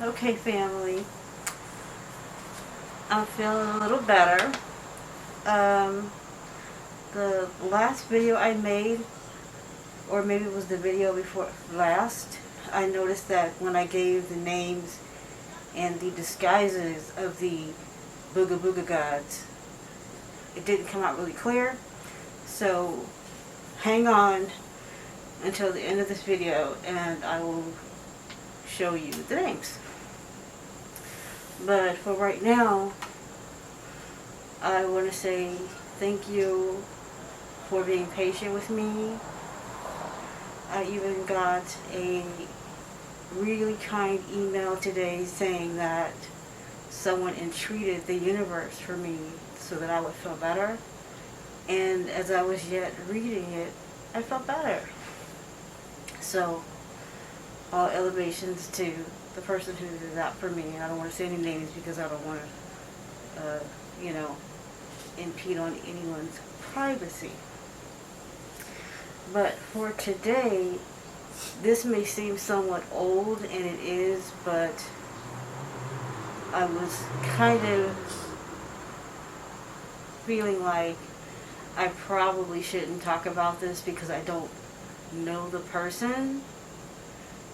Okay, family. I'm feeling a little better. Um, the last video I made, or maybe it was the video before last, I noticed that when I gave the names and the disguises of the BOOGA-BOOGA gods, it didn't come out really clear. So hang on until the end of this video and I will show you the names. But for right now, I want to say thank you for being patient with me. I even got a really kind email today saying that someone entreated the universe for me so that I would feel better. And as I was yet reading it, I felt better. So, all elevations to the person who did that for me. And I don't want to say any names because I don't want to, impede on anyone's privacy. But for today, this may seem somewhat old, and it is, but I was kind of feeling like I probably shouldn't talk about this because I don't know the person.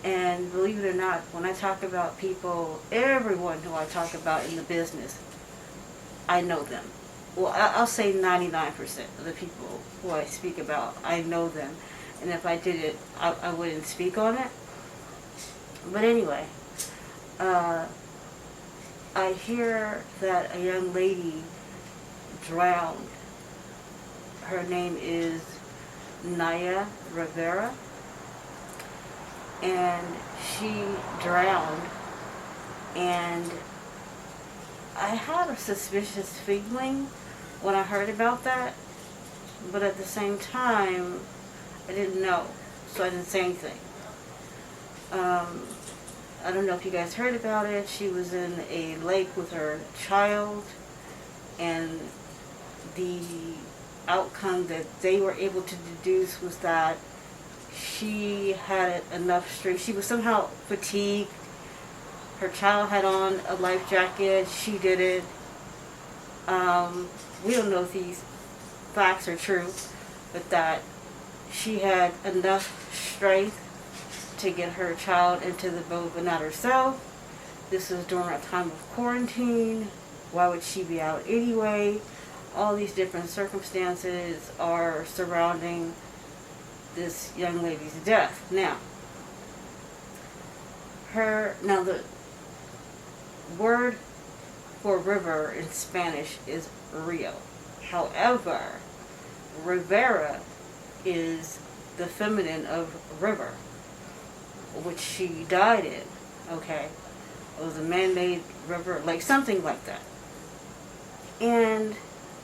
And believe it or not, when I talk about people, everyone who I talk about in the business, I know them. Well, I'll say 99% of the people who I speak about, I know them. And if I did it, I wouldn't speak on it. But anyway, I hear that a young lady drowned. Her name is Naya Rivera. And she drowned. And I had a suspicious feeling when I heard about that, but at the same time, I didn't know, so I didn't say anything. I don't know if you guys heard about it. She was in a lake with her child, and the outcome that they were able to deduce was that she had enough strength. She was somehow fatigued. Her child had on a life jacket. She didn't. We don't know if these facts are true, but that she had enough strength to get her child into the boat, but not herself. This was during a time of quarantine. Why would she be out anyway? All these different circumstances are surrounding this young lady's death. Now, the word for river in Spanish is rio. However, Rivera is the feminine of river, which she died in. Okay, it was a man-made river, like something like that. And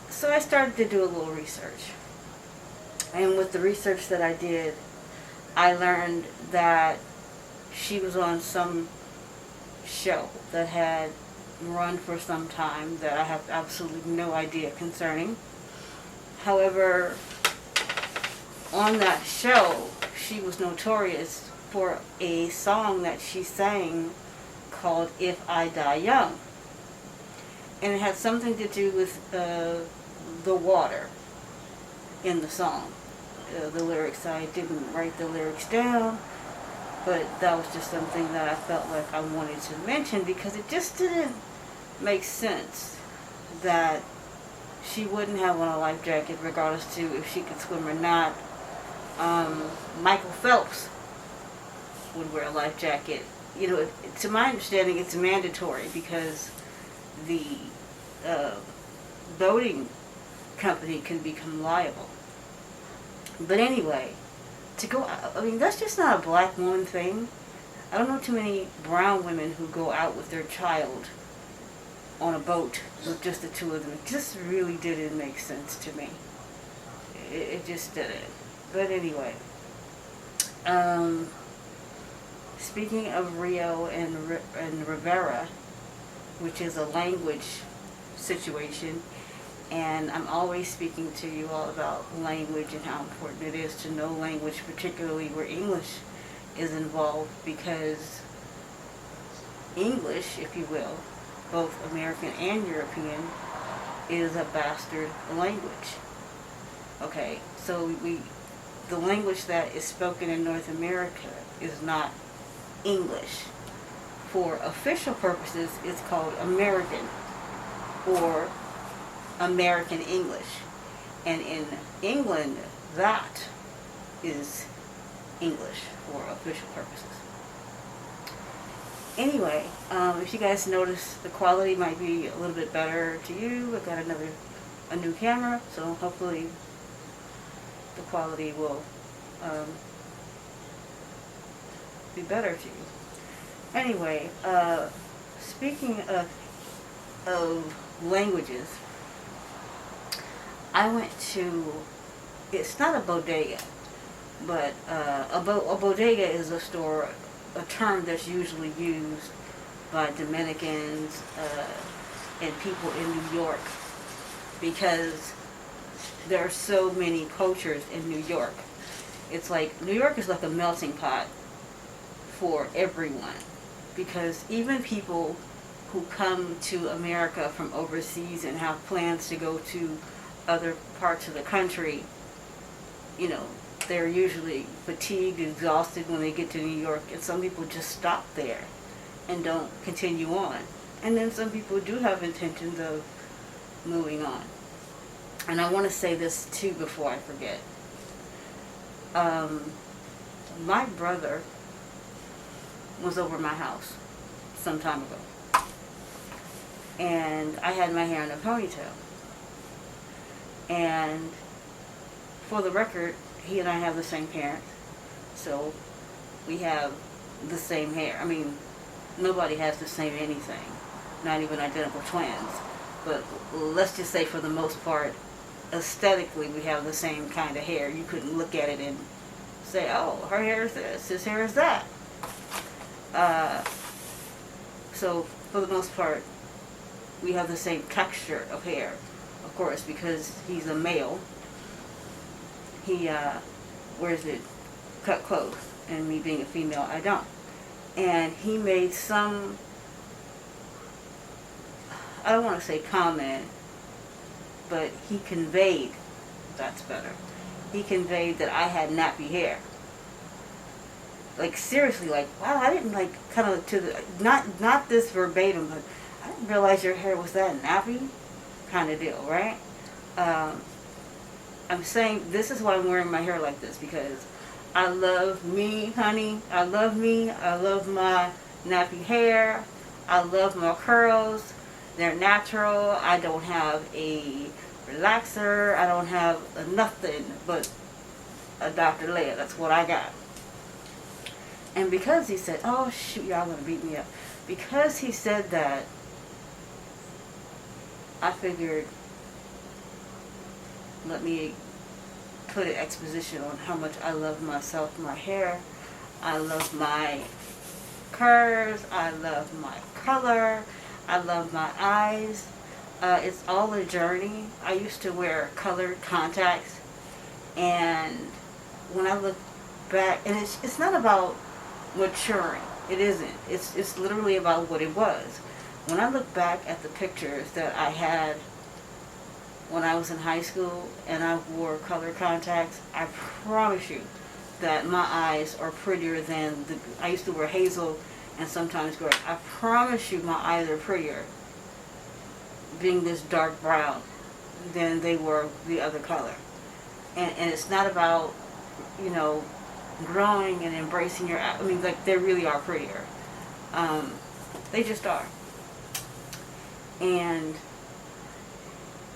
so I started to do a little research. And with the research that I did, I learned that she was on some show that had run for some time that I have absolutely no idea concerning. However, on that show, she was notorious for a song that she sang called If I Die Young. And it had something to do with the water in the song. The lyrics, I didn't write the lyrics down, but that was just something that I felt like I wanted to mention because it just didn't make sense that she wouldn't have on a life jacket regardless to if she could swim or not. Michael Phelps would wear a life jacket. You know, to my understanding, it's mandatory because the boating company can become liable. But anyway, that's just not a black woman thing. I don't know too many brown women who go out with their child on a boat with just the two of them. It just really didn't make sense to me. It just didn't. But anyway, speaking of Rio and Rivera, which is a language situation, and I'm always speaking to you all about language and how important it is to know language, particularly where English is involved, because English, if you will, both American and European, is a bastard language. Okay, so the language that is spoken in North America is not English. For official purposes, it's called American or American English. And in England, that is English for official purposes. Anyway, if you guys notice, the quality might be a little bit better to you. I've got a new camera, so hopefully the quality will be better to you. Anyway, speaking of languages, I went to, it's not a bodega, but a bodega is a store, a term that's usually used by Dominicans and people in New York, because there are so many cultures in New York. It's like, New York is like a melting pot for everyone, because even people who come to America from overseas and have plans to go to other parts of the country, you know, they're usually fatigued, exhausted when they get to New York, and some people just stop there and don't continue on. And then some people do have intentions of moving on. And I want to say this too before I forget. My brother was over my house some time ago, and I had my hair in a ponytail. And for the record, he and I have the same parents, so we have the same hair. I mean, nobody has the same anything, not even identical twins. But let's just say, for the most part, aesthetically, we have the same kind of hair. You couldn't look at it and say, oh, her hair is this, his hair is that. So for the most part, we have the same texture of hair. Of course, because he's a male, he wears it cut close, and me being a female, I don't. And he made some, I don't want to say comment, but he conveyed, that's better, he conveyed that I had nappy hair. Like, seriously, like, wow, I didn't, like, kind of, to the, not this verbatim, but I didn't realize your hair was that nappy kind of deal, right? I'm saying this is why I'm wearing my hair like this, because I love me, honey. I love me. I love my nappy hair. I love my curls. They're natural. I don't have a relaxer. I don't have nothing but a Dr. Leia. That's what I got. And because he said, oh shoot, y'all gonna beat me up. Because he said that, I figured, let me put an exposition on how much I love myself, my hair. I love my curves. I love my color. I love my eyes. It's all a journey. I used to wear colored contacts, and when I look back, and it's not about maturing. It isn't. It's literally about what it was. When I look back at the pictures that I had when I was in high school and I wore color contacts, I promise you that my eyes are prettier than I used to wear hazel and sometimes gray. I promise you my eyes are prettier being this dark brown than they were the other color. And it's not about, you know, growing and embracing your, I mean, like, they really are prettier. They just are. And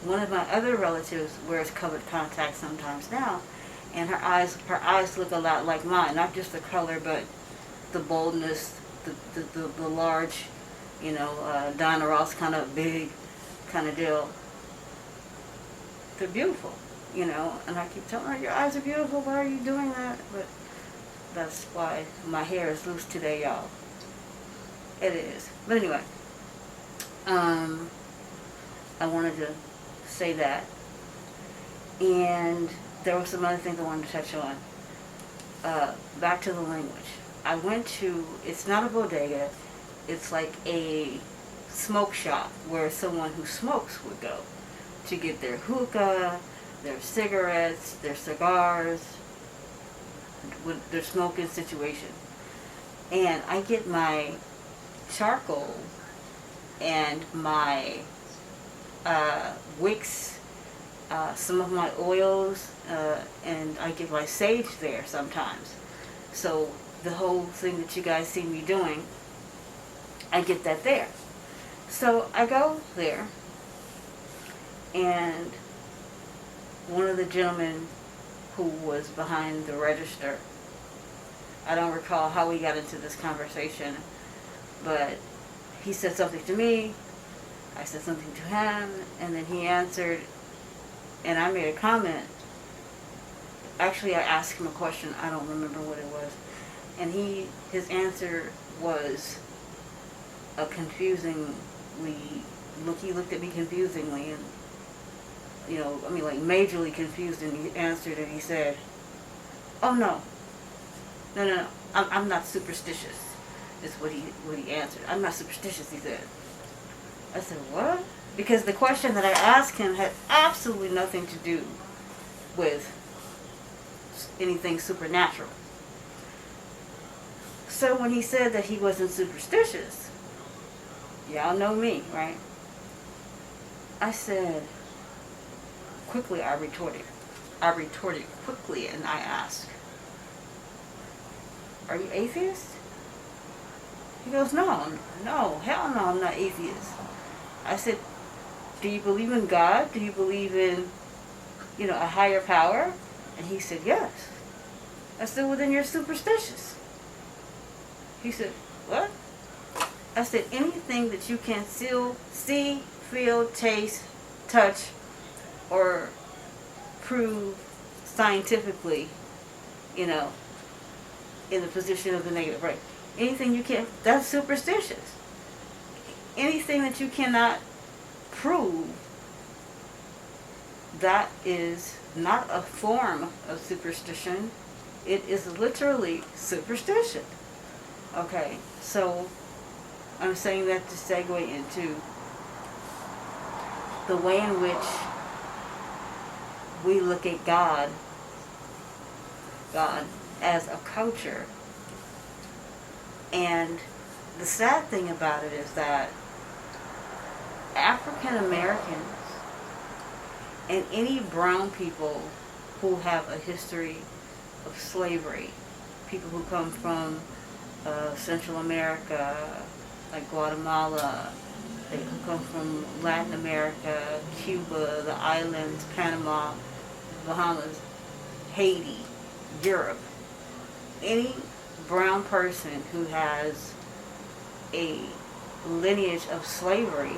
one of my other relatives wears colored contacts sometimes now, and her eyes look a lot like mine. Not just the color, but the boldness, the large, you know, Diana Ross kind of big kind of deal. They're beautiful, you know, and I keep telling her, your eyes are beautiful, why are you doing that? But that's why my hair is loose today, y'all. It is. But anyway, I wanted to say that. And there were some other things I wanted to touch on. Back to the language. I went to, it's not a bodega, It's like a smoke shop where someone who smokes would go to get their hookah, their cigarettes, their cigars, with their smoking situation. And I get my charcoal and my wicks, some of my oils, and I get my sage there sometimes. So the whole thing that you guys see me doing, I get that there. So I go there, and one of the gentlemen who was behind the register, I don't recall how we got into this conversation, but he said something to me, I said something to him, and then he answered, and I made a comment. Actually, I asked him a question, I don't remember what it was, and his answer was a confusingly, he looked at me confusingly, and like majorly confused, and he answered and he said, "Oh no, I'm not superstitious," is what he answered. "I'm not superstitious," he said. I said, "What?" Because the question that I asked him had absolutely nothing to do with anything supernatural. So when he said that he wasn't superstitious, y'all know me, right? I said, quickly I retorted quickly, and I asked, "Are you atheist?" He goes, no, hell no, I'm not atheist." I said, "Do you believe in God? Do you believe in, a higher power?" And he said, "Yes." I said, "Well, then you're superstitious." He said, "What?" I said, "Anything that you can see, feel, taste, touch, or prove scientifically, in the position of the negative, right? Anything you can't, that's superstitious. Anything that you cannot prove, that is not a form of superstition. It is literally superstition." Okay, so I'm saying that to segue into the way in which we look at God as a culture. And the sad thing about it is that African Americans and any brown people who have a history of slavery, people who come from Central America, like Guatemala, who come from Latin America, Cuba, the islands, Panama, Bahamas, Haiti, Europe, any brown person who has a lineage of slavery,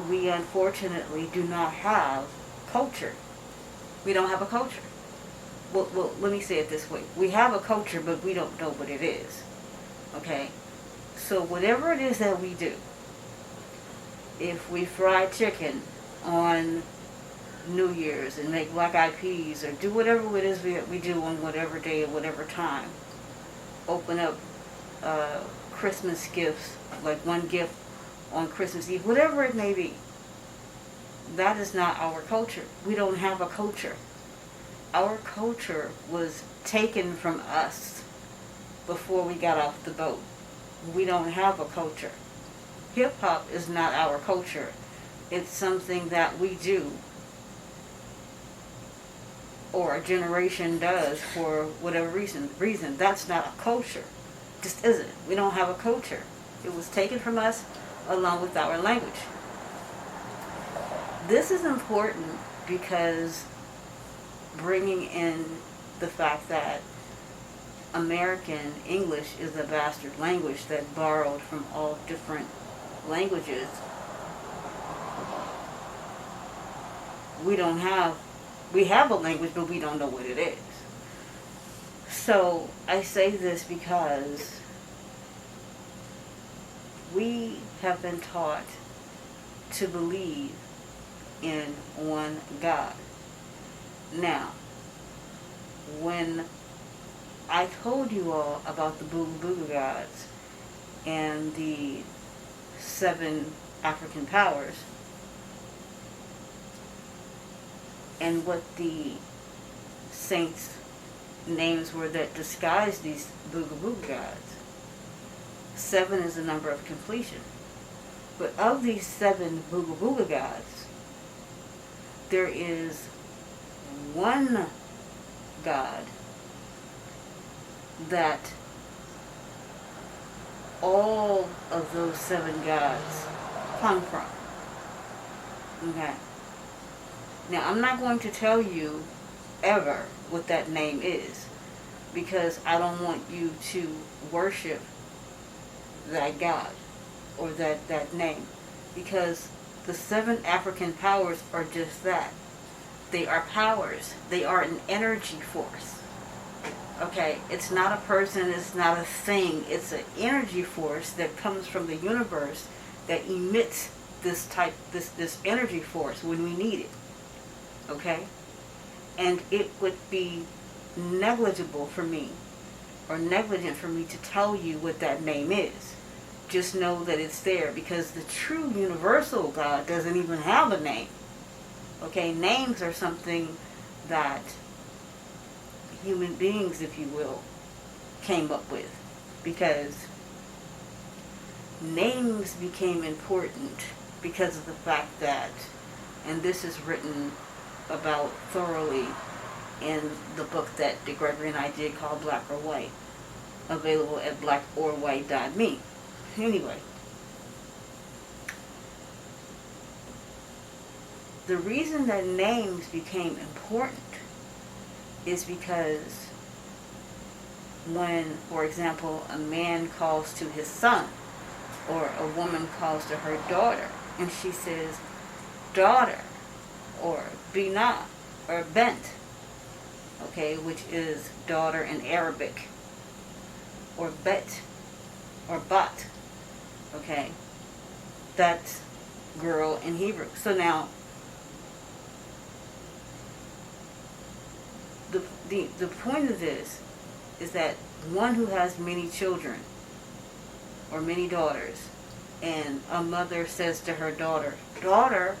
we unfortunately do not have culture. We don't have a culture. Well, let me say it this way. We have a culture, but we don't know what it is. Okay? So whatever it is that we do, if we fry chicken on New Year's and make black-eyed peas, or do whatever it is we do on whatever day or whatever time, open up Christmas gifts, like one gift on Christmas Eve, whatever it may be, that is not our culture. We don't have a culture. Our culture was taken from us before we got off the boat. We don't have a culture. Hip-hop is not our culture. It's something that we do, or a generation does for whatever reason. That's not a culture. Just isn't. We don't have a culture. It was taken from us along with our language. This is important because bringing in the fact that American English is a bastard language that borrowed from all different languages. We have a language, but we don't know what it is. So I say this because we have been taught to believe in one God. Now, when I told you all about the BOOGA-BOOGA gods and the 7 African powers and what the saints' names were that disguised these BOOGA-BOOGA gods. 7 is the number of completion. But of these 7 BOOGA-BOOGA gods, there is one god that all of those 7 gods come from. Okay. Now, I'm not going to tell you ever what that name is, because I don't want you to worship that god or that name, because the 7 African powers are just that. They are powers. They are an energy force. Okay, it's not a person, it's not a thing. It's an energy force that comes from the universe that emits this energy force when we need it. Okay? And it would be negligible for me, or negligent for me, to tell you what that name is. Just know that it's there, because the true universal God doesn't even have a name. Okay? Names are something that human beings, if you will, came up with, because names became important because of the fact that, and this is written about thoroughly in the book that Gregory and I did called Black or White, available at blackorwhite.me. Anyway, the reason that names became important is because when, for example, a man calls to his son, or a woman calls to her daughter, and she says, daughter, or bina, or bent, okay, which is daughter in Arabic, or bet, or bat, okay, that's girl in Hebrew. So now, the point of this is that one who has many children or many daughters, and a mother says to her daughter, daughter,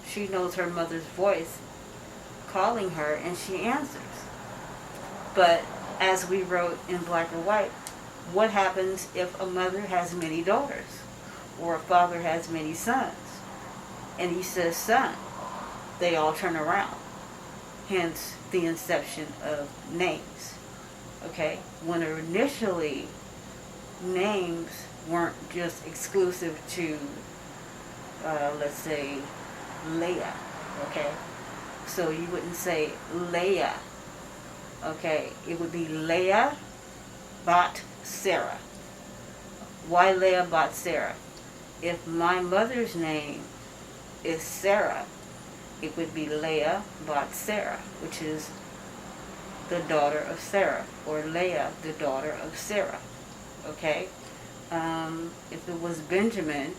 she knows her mother's voice calling her, and she answers. But as we wrote in Black or White, what happens if a mother has many daughters, or a father has many sons, and he says son? They all turn around. Hence the inception of names. Okay? When initially names weren't just exclusive to, let's say, Leah. Okay? So you wouldn't say Leah. Okay? It would be Leah Bat Sarah. Why Leah Bat Sarah? If my mother's name is Sarah, it would be Leah Bat Sarah, which is the daughter of Sarah, or Leah, the daughter of Sarah. Okay? If it was Benjamin,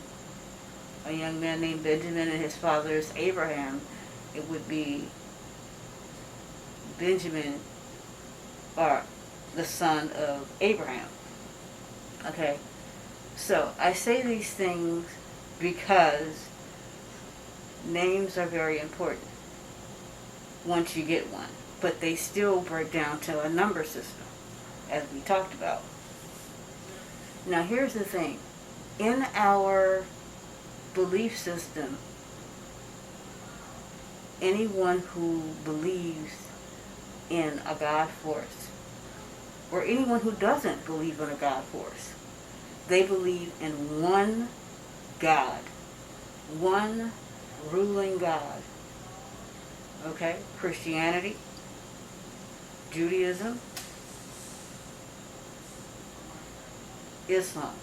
a young man named Benjamin, and his father is Abraham, it would be Benjamin, or the son of Abraham. Okay? So I say these things because names are very important once you get one, but they still break down to a number system, as we talked about. Now here's the thing. In our belief system, anyone who believes in a God force, or anyone who doesn't believe in a God force, they believe in one God, one ruling God. Okay? Christianity, Judaism, Islam,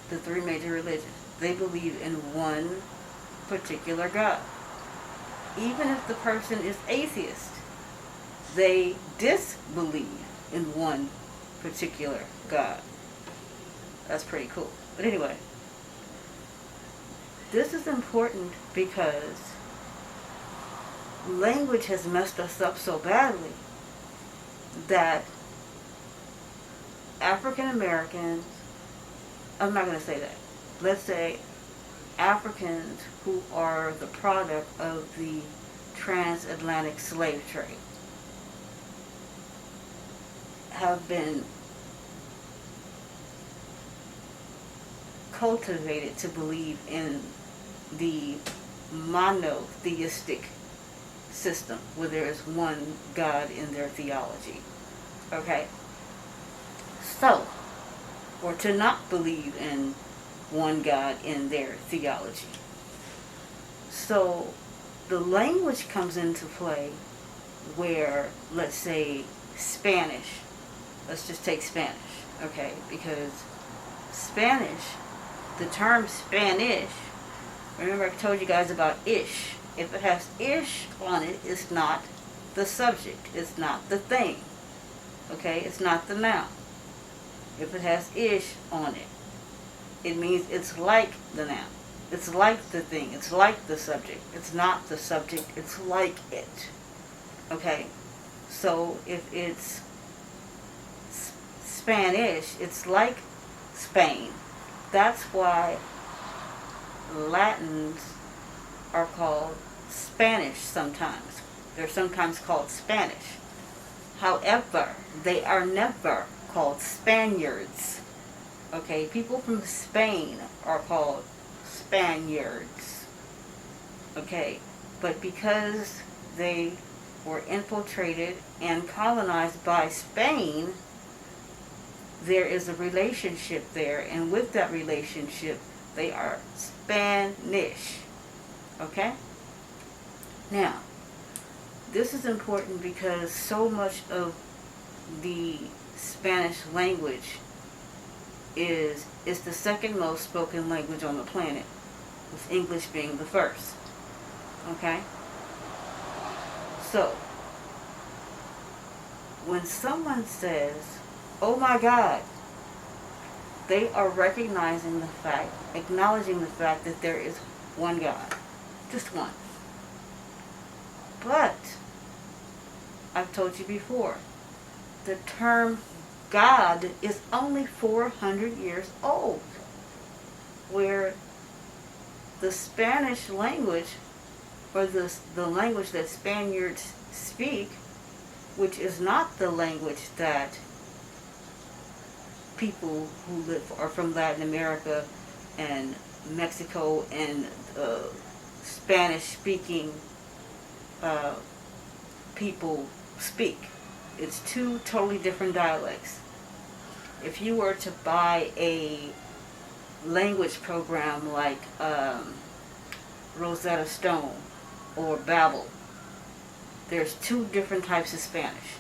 the 3 major religions. They believe in one particular God. Even if the person is atheist, they disbelieve in one particular God. That's pretty cool. But anyway, this is important because language has messed us up so badly that African Americans, I'm not going to say that, let's say Africans who are the product of the transatlantic slave trade have been cultivated to believe in the monotheistic system where there is one God in their theology. Okay? So, or to not believe in one God in their theology. So, the language comes into play where, let's say, Spanish, let's just take Spanish, okay? Because Spanish, the term Spanish, remember I told you guys about ish. If it has ish on it, it's not the subject. It's not the thing. Okay? It's not the noun. If it has ish on it, it means it's like the noun. It's like the thing. It's like the subject. It's not the subject. It's like it. Okay? So if it's Spanish, it's like Spain. That's why Latins are called Spanish sometimes. They're sometimes called Spanish. However, they are never called Spaniards. Okay, people from Spain are called Spaniards. Okay, but because they were infiltrated and colonized by Spain, there is a relationship there, and with that relationship, they are Spanish. Okay? Now, this is important because so much of the Spanish language is the second most spoken language on the planet, with English being the first. Okay? So, when someone says, oh my God, they are recognizing the fact, acknowledging the fact that there is one God. Just one. But, I've told you before, the term God is only 400 years old, where the Spanish language, or the language that Spaniards speak, which is not the language that people who are from Latin America and Mexico and Spanish-speaking people speak. It's two totally different dialects. If you were to buy a language program like Rosetta Stone or Babbel, there's two different types of Spanish.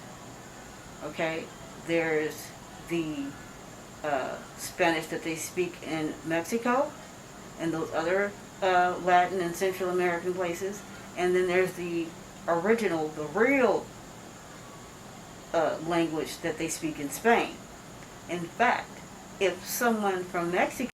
Okay? There's the Spanish that they speak in Mexico and those other Latin and Central American places, and then there's the original, the real language that they speak in Spain. In fact, if someone from Mexico